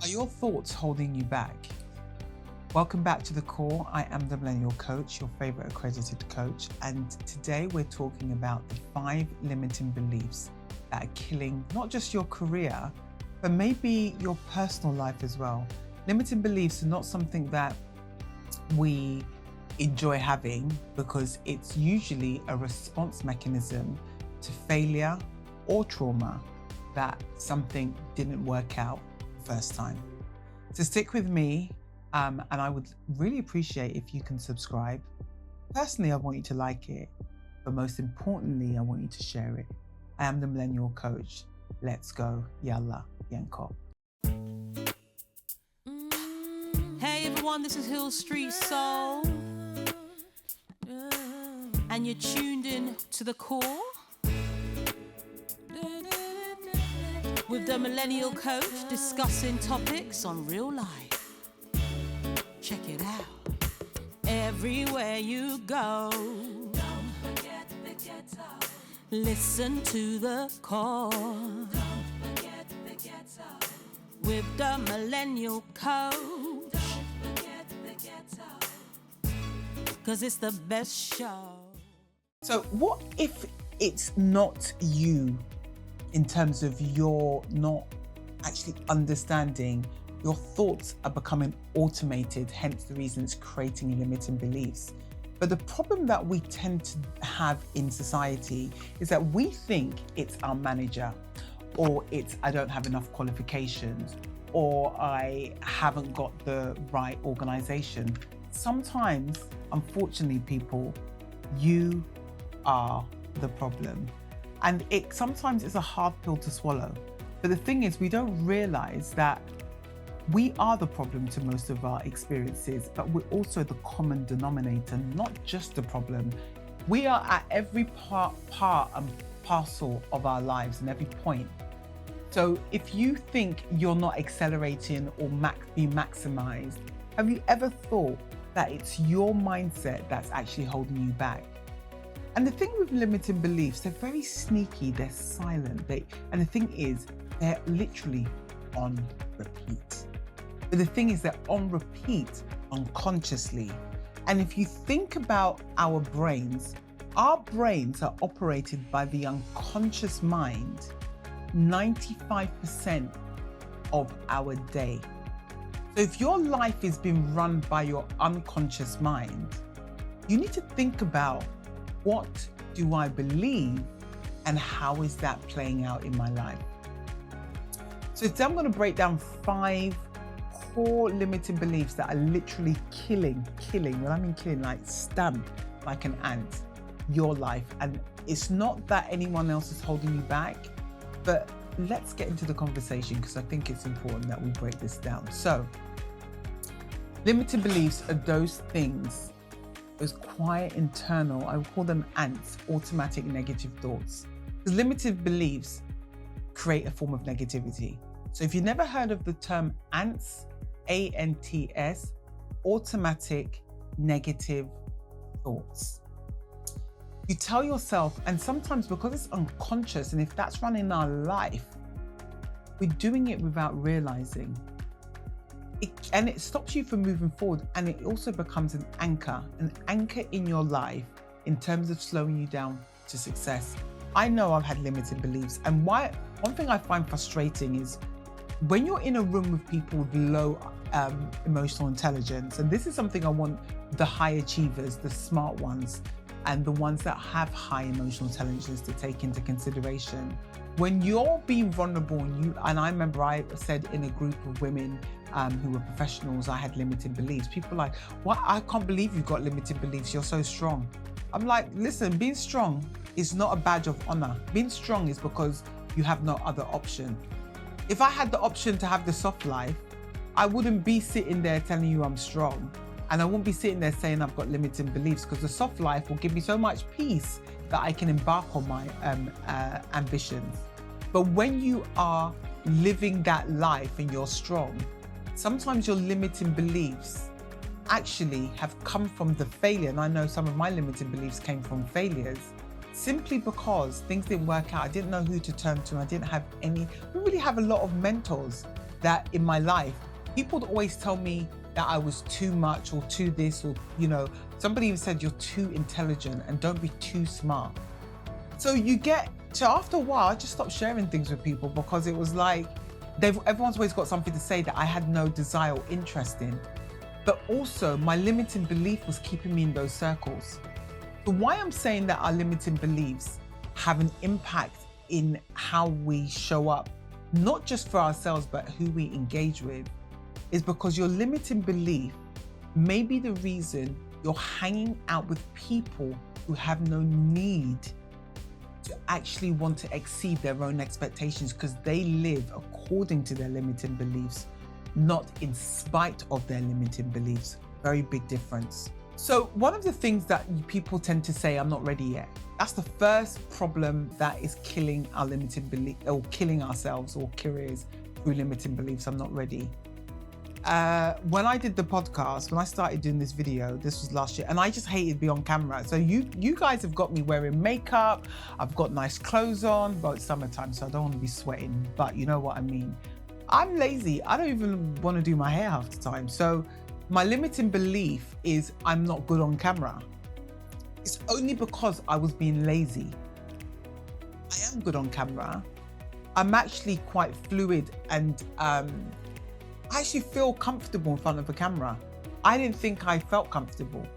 Are your thoughts holding you back? Welcome back to The Core. I am the Millennial Coach, your favorite accredited coach. And today we're talking about the 5 limiting beliefs that are killing not just your career, but maybe your personal life as well. Limiting beliefs are not something that we enjoy having because it's usually a response mechanism to failure or trauma that something didn't work out first time. So stick with me, and I would really appreciate if you can subscribe. Personally, I want you to like it, but most importantly, I want you to share it. I am the Millennial Coach. Let's go. Yalla, Yanko. Hey everyone, this is Hill Street Soul, and you're tuned in to The Core with the Millennial Coach, discussing topics on real life. Check it out. Everywhere you go, don't forget the ghetto. Listen to The Core. Don't forget the ghetto. With the Millennial Coach. Don't forget the ghetto. 'Cause it's the best show. So what if it's not you, in terms of you're not actually understanding, your thoughts are becoming automated, hence the reason it's creating limiting beliefs. But the problem that we tend to have in society is that we think it's our manager, or it's I don't have enough qualifications, or I haven't got the right organization. Sometimes, unfortunately, people, you are the problem. And sometimes it's a hard pill to swallow. But the thing is, we don't realize that we are the problem to most of our experiences, but we're also the common denominator, not just the problem. We are at every part and parcel of our lives and every point. So if you think you're not accelerating or being maximized, have you ever thought that it's your mindset that's actually holding you back? And the thing with limiting beliefs, they're very sneaky, they're silent. And the thing is, they're literally on repeat. But the thing is, they're on repeat unconsciously. And if you think about our brains are operated by the unconscious mind 95% of our day. So if your life is being run by your unconscious mind, you need to think about, what do I believe and how is that playing out in my life? So today I'm going to break down 5 core limiting beliefs that are literally killing, when I mean killing, like stamp like an ant, your life. And it's not that anyone else is holding you back, but let's get into the conversation because I think it's important that we break this down. So limiting beliefs are those things, those quiet internal, I would call them ants, automatic negative thoughts. Because limited beliefs create a form of negativity. So if you've never heard of the term ants, ANTS, automatic negative thoughts. You tell yourself, and sometimes because it's unconscious, and if that's running our life, we're doing it without realizing. And it stops you from moving forward, and it also becomes an anchor in your life in terms of slowing you down to success. I know I've had limited beliefs, and one thing I find frustrating is when you're in a room with people with low emotional intelligence, and this is something I want the high achievers, the smart ones, and the ones that have high emotional intelligence to take into consideration. When you're being vulnerable, and I remember I said in a group of women who were professionals, I had limited beliefs. People are like, "What? I can't believe you've got limited beliefs. You're so strong." I'm like, listen, being strong is not a badge of honor. Being strong is because you have no other option. If I had the option to have the soft life, I wouldn't be sitting there telling you I'm strong. And I won't be sitting there saying I've got limiting beliefs, because the soft life will give me so much peace that I can embark on my ambitions. But when you are living that life and you're strong, sometimes your limiting beliefs actually have come from the failure. And I know some of my limiting beliefs came from failures, simply because things didn't work out. I didn't know who to turn to. I didn't have we really have a lot of mentors. that in my life, people would always tell me that I was too much or too this, or, somebody even said you're too intelligent and don't be too smart. So after a while, I just stopped sharing things with people because it was like, everyone's always got something to say that I had no desire or interest in. But also my limiting belief was keeping me in those circles. So why I'm saying that our limiting beliefs have an impact in how we show up, not just for ourselves, but who we engage with, is because your limiting belief may be the reason you're hanging out with people who have no need to actually want to exceed their own expectations because they live according to their limiting beliefs, not in spite of their limiting beliefs. Very big difference. So one of the things that people tend to say, I'm not ready yet. That's the first problem that is killing our limiting belief, or killing ourselves or careers through limiting beliefs. I'm not ready. When I did the podcast, when I started doing this video, this was last year, and I just hated being on camera. So you guys have got me wearing makeup, I've got nice clothes on, but it's summertime, so I don't want to be sweating, but you know what I mean. I'm lazy. I don't even want to do my hair half the time. So my limiting belief is I'm not good on camera. It's only because I was being lazy. I am good on camera. I'm actually quite fluid and I actually feel comfortable in front of a camera. I didn't think I felt comfortable.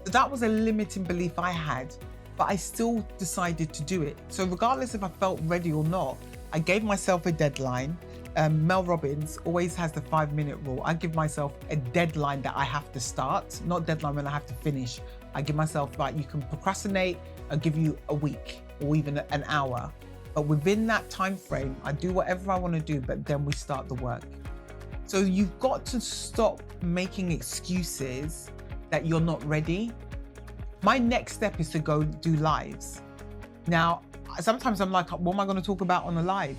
So that was a limiting belief I had, but I still decided to do it. So regardless if I felt ready or not, I gave myself a deadline. Mel Robbins always has the 5-minute rule. I give myself a deadline that I have to start, not deadline when I have to finish. I give myself, like, you can procrastinate, I'll give you a week or even an hour. But within that time frame, I do whatever I want to do, but then we start the work. So you've got to stop making excuses that you're not ready. My next step is to go do lives. Now, sometimes I'm like, what am I going to talk about on a live?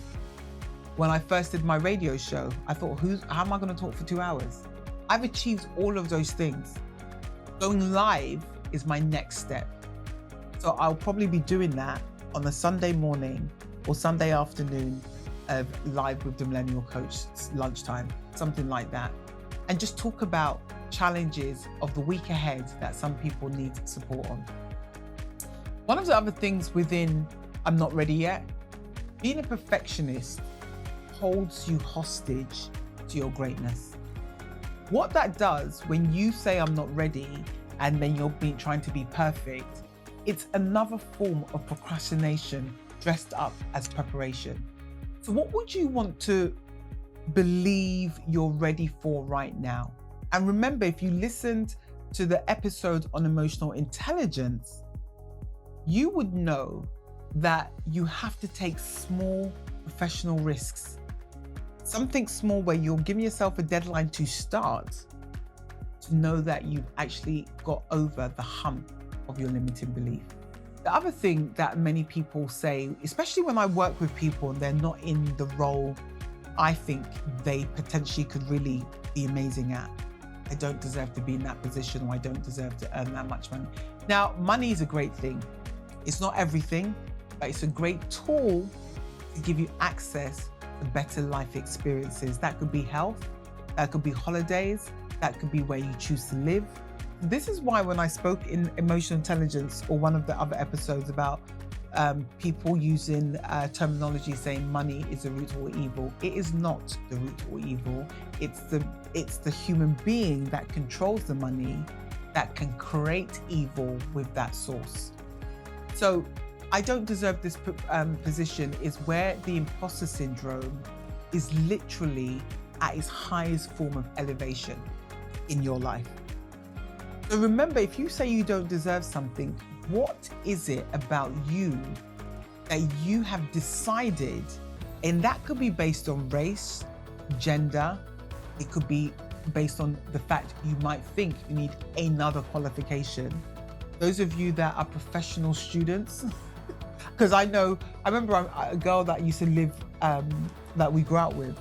When I first did my radio show, I thought, how am I going to talk for 2 hours? I've achieved all of those things. Going live is my next step. So I'll probably be doing that on a Sunday morning or Sunday afternoon of live with the Millennial Coach, lunchtime, something like that. And just talk about challenges of the week ahead that some people need support on. One of the other things within I'm not ready yet, being a perfectionist holds you hostage to your greatness. What that does when you say I'm not ready and then you're trying to be perfect, it's another form of procrastination dressed up as preparation. So what would you want to believe you're ready for right now? And remember, if you listened to the episode on emotional intelligence, you would know that you have to take small professional risks. Something small where you're giving yourself a deadline to start, to know that you've actually got over the hump of your limiting belief. The other thing that many people say, especially when I work with people and they're not in the role I think they potentially could really be amazing at, I don't deserve to be in that position, or I don't deserve to earn that much money. Now, money is a great thing. It's not everything, but it's a great tool to give you access to better life experiences. That could be health, that could be holidays, that could be where you choose to live. This is why when I spoke in emotional intelligence, or one of the other episodes about people using terminology saying money is the root of all evil, it is not the root of all evil. It's the human being that controls the money that can create evil with that source. So I don't deserve this position is where the imposter syndrome is literally at its highest form of elevation in your life. So remember, if you say you don't deserve something, what is it about you that you have decided, and that could be based on race, gender, it could be based on the fact you might think you need another qualification. Those of you that are professional students, because I remember a girl that used to live, that we grew out with,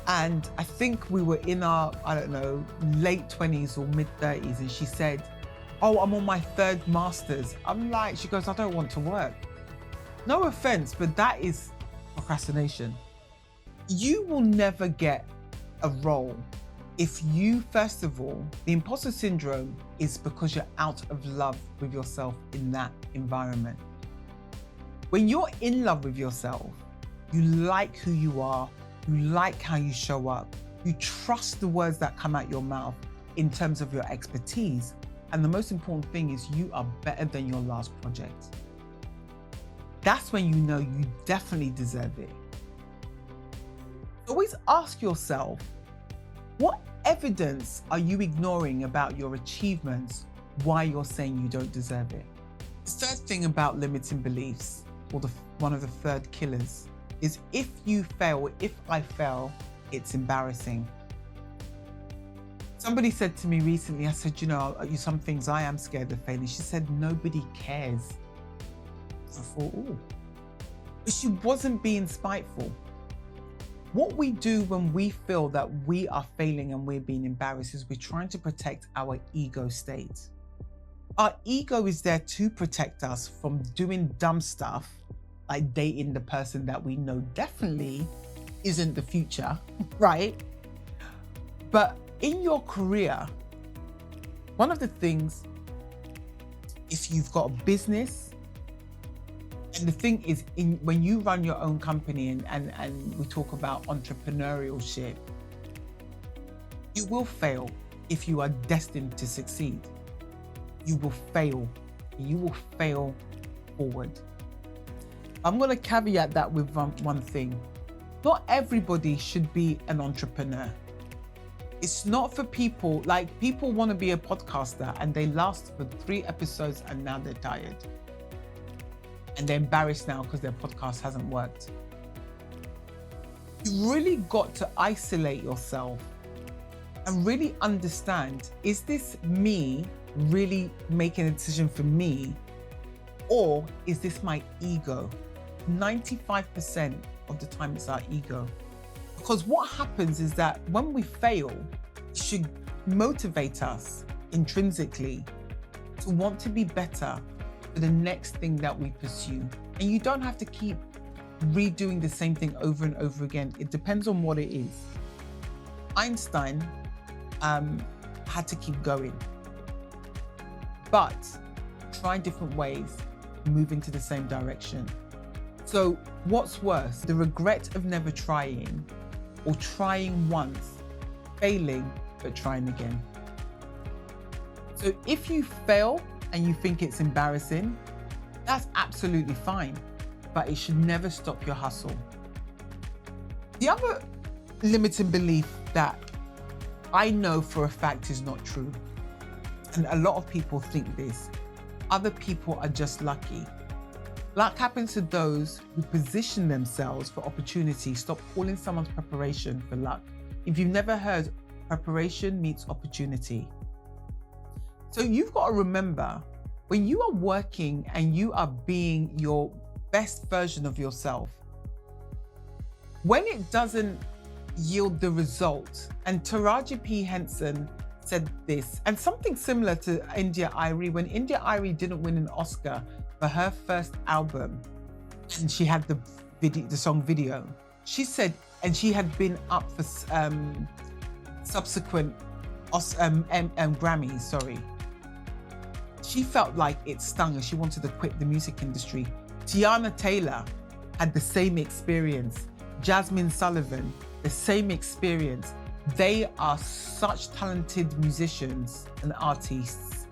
and I think we were in our, late 20s or mid 30s, and she said, oh, I'm on my 3rd master's. I'm like, she goes, I don't want to work. No offense, but that is procrastination. You will never get a role, if you, first of all, the imposter syndrome is because you're out of love with yourself in that environment. When you're in love with yourself, you like who you are, you like how you show up, you trust the words that come out your mouth in terms of your expertise. And the most important thing is you are better than your last project. That's when you know you definitely deserve it. Always ask yourself, what evidence are you ignoring about your achievements why you're saying you don't deserve it? The third thing about limiting beliefs, or one of the third killers, is if I fail, it's embarrassing. Somebody said to me recently, I said, some things I am scared of failing. She said, nobody cares. I thought, ooh. But she wasn't being spiteful. What we do when we feel that we are failing and we're being embarrassed is we're trying to protect our ego state. Our ego is there to protect us from doing dumb stuff, like dating the person that we know definitely isn't the future, right? But in your career, one of the things, if you've got a business, and the thing is, when you run your own company and we talk about entrepreneurship, you will fail if you are destined to succeed. You will fail. You will fail forward. I'm going to caveat that with one thing. Not everybody should be an entrepreneur. It's not for people, like people want to be a podcaster and they last for 3 episodes and now they're tired. And they're embarrassed now because their podcast hasn't worked. You really got to isolate yourself and really understand, is this me really making a decision for me, or is this my ego? 95% of the time it's our ego. Because what happens is that when we fail, it should motivate us intrinsically to want to be better for the next thing that we pursue. And you don't have to keep redoing the same thing over and over again. It depends on what it is. Einstein had to keep going, but try different ways, move into the same direction. So what's worse, the regret of never trying, or trying once, failing, but trying again? So if you fail and you think it's embarrassing, that's absolutely fine, but it should never stop your hustle. The other limiting belief that I know for a fact is not true, and a lot of people think this, other people are just lucky. Luck happens to those who position themselves for opportunity. Stop calling someone's preparation for luck. If you've never heard, preparation meets opportunity. So you've got to remember, when you are working and you are being your best version of yourself, when it doesn't yield the result, and Taraji P. Henson said this, and something similar to India Arie, when India Arie didn't win an Oscar for her first album, and she had the song video, she said, and she had been up for subsequent Grammys, she felt like it stung and she wanted to quit the music industry. Tiana Taylor had the same experience. Jasmine Sullivan, the same experience. They are such talented musicians and artists,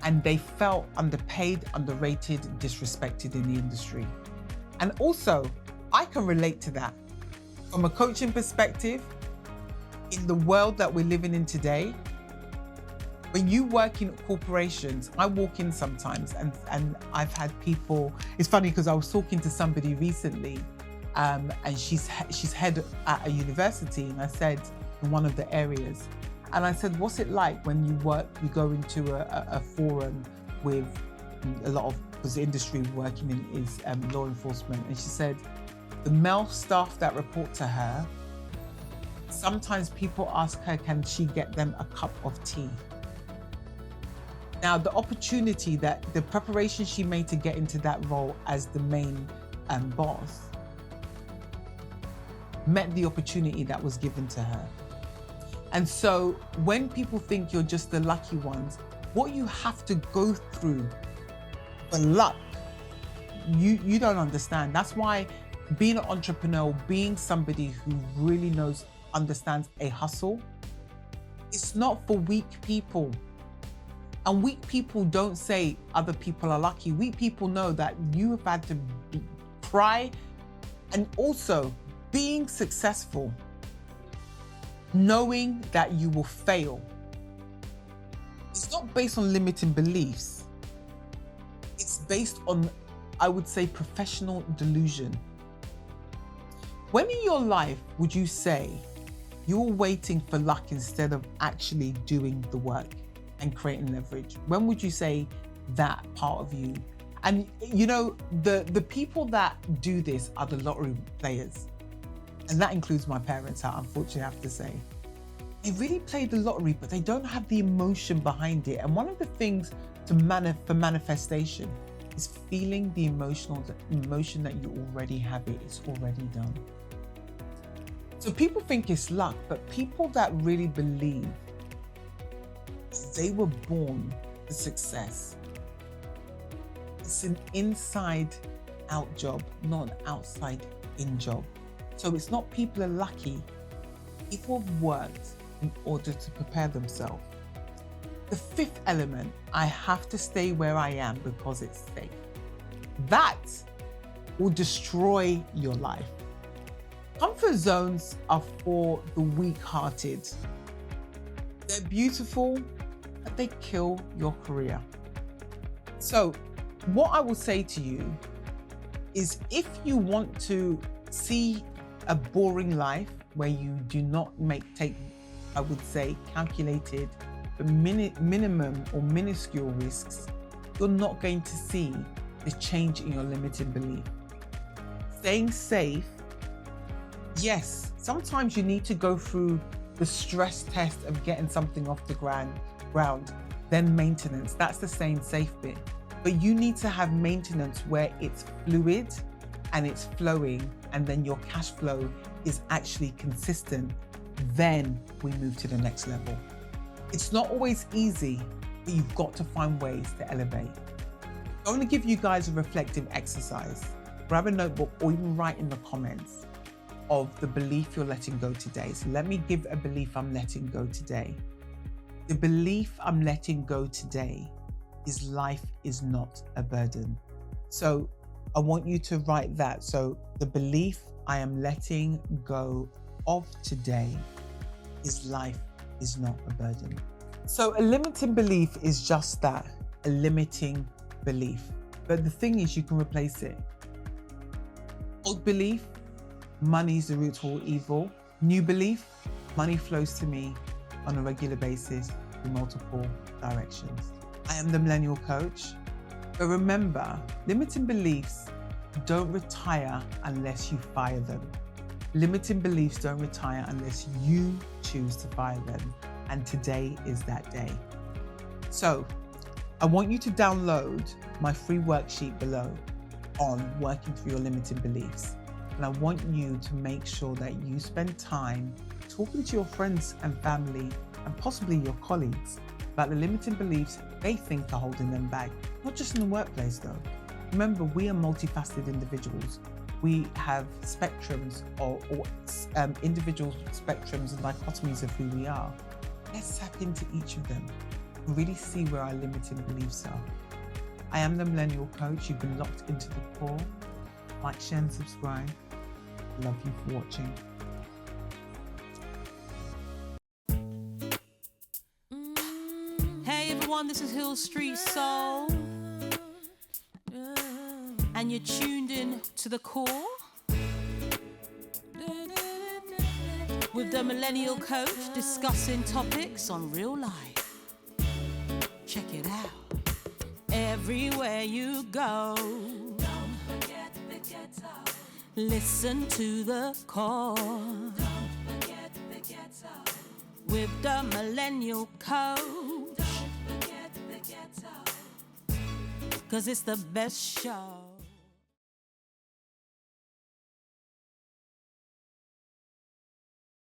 and they felt underpaid, underrated, disrespected in the industry. And also, I can relate to that. From a coaching perspective, in the world that we're living in today, when you work in corporations, I walk in sometimes and I've had people, it's funny because I was talking to somebody recently, and she's head at a university, and I said, in one of the areas, and I said, what's it like when you go into a forum with a lot of, because the industry working in is law enforcement, and she said, the male staff that report to her, sometimes people ask her, can she get them a cup of tea? Now, the opportunity the preparation she made to get into that role as the main boss, met the opportunity that was given to her. And so when people think you're just the lucky ones, what you have to go through for luck, you don't understand. That's why being an entrepreneur, being somebody who really understands a hustle, it's not for weak people. And weak people don't say other people are lucky. Weak people know that you have had to try, and also being successful, knowing that you will fail. It's not based on limiting beliefs. It's based on, I would say, professional delusion. When in your life would you say you're waiting for luck instead of actually doing the work and creating leverage? When would you say that part of you? And you know, the people that do this are the lottery players. And that includes my parents, I unfortunately have to say. They really play the lottery, but they don't have the emotion behind it. And one of the things for manifestation is feeling the emotion that you already have it. It's already done. So people think it's luck, but people that really believe they were born for success, it's an inside-out job, not an outside-in job. So it's not people are lucky, people have worked in order to prepare themselves. The fifth element, I have to stay where I am because it's safe. That will destroy your life. Comfort zones are for the weak-hearted. They're beautiful, but they kill your career. So what I will say to you is, if you want to see a boring life where you do not take, I would say, calculated but minimum or minuscule risks, you're not going to see the change in your limiting belief. Staying safe, yes, sometimes you need to go through the stress test of getting something off the ground, then maintenance. That's the staying safe bit. But you need to have maintenance where it's fluid and it's flowing, and then your cash flow is actually consistent. Then we move to the next level. It's not always easy, but you've got to find ways to elevate. I want to give you guys a reflective exercise. Grab a notebook or even write in the comments of the belief you're letting go today. So let me give a belief I'm letting go today. The belief I'm letting go today is life is not a burden. So I want you to write that. So the belief I am letting go of today is life is not a burden. So a limiting belief is just that, a limiting belief. But the thing is, you can replace it. Old belief, money is the root of all evil. New belief, money flows to me on a regular basis in multiple directions. I am the Millennial Coach. But remember, limiting beliefs don't retire unless you fire them. Limiting beliefs don't retire unless you choose to fire them. And today is that day. So I want you to download my free worksheet below on working through your limiting beliefs. And I want you to make sure that you spend time talking to your friends and family and possibly your colleagues about the limiting beliefs they think are holding them back. Not just in the workplace though. Remember, we are multifaceted individuals. We have spectrums or individual spectrums and dichotomies of who we are. Let's tap into each of them and really see where our limiting beliefs are. I am the Millennial Coach. You've been locked into the core. Like, share and subscribe. Love you for watching. Hey everyone, this is Hill Street Soul. And you're tuned in to the core with the Millennial Coach, discussing topics on real life. Check it out. Everywhere you go, don't forget the ghetto. Listen to the core. Don't forget the ghetto. With the Millennial Coach. Don't forget the ghetto. 'Cause it's the best show.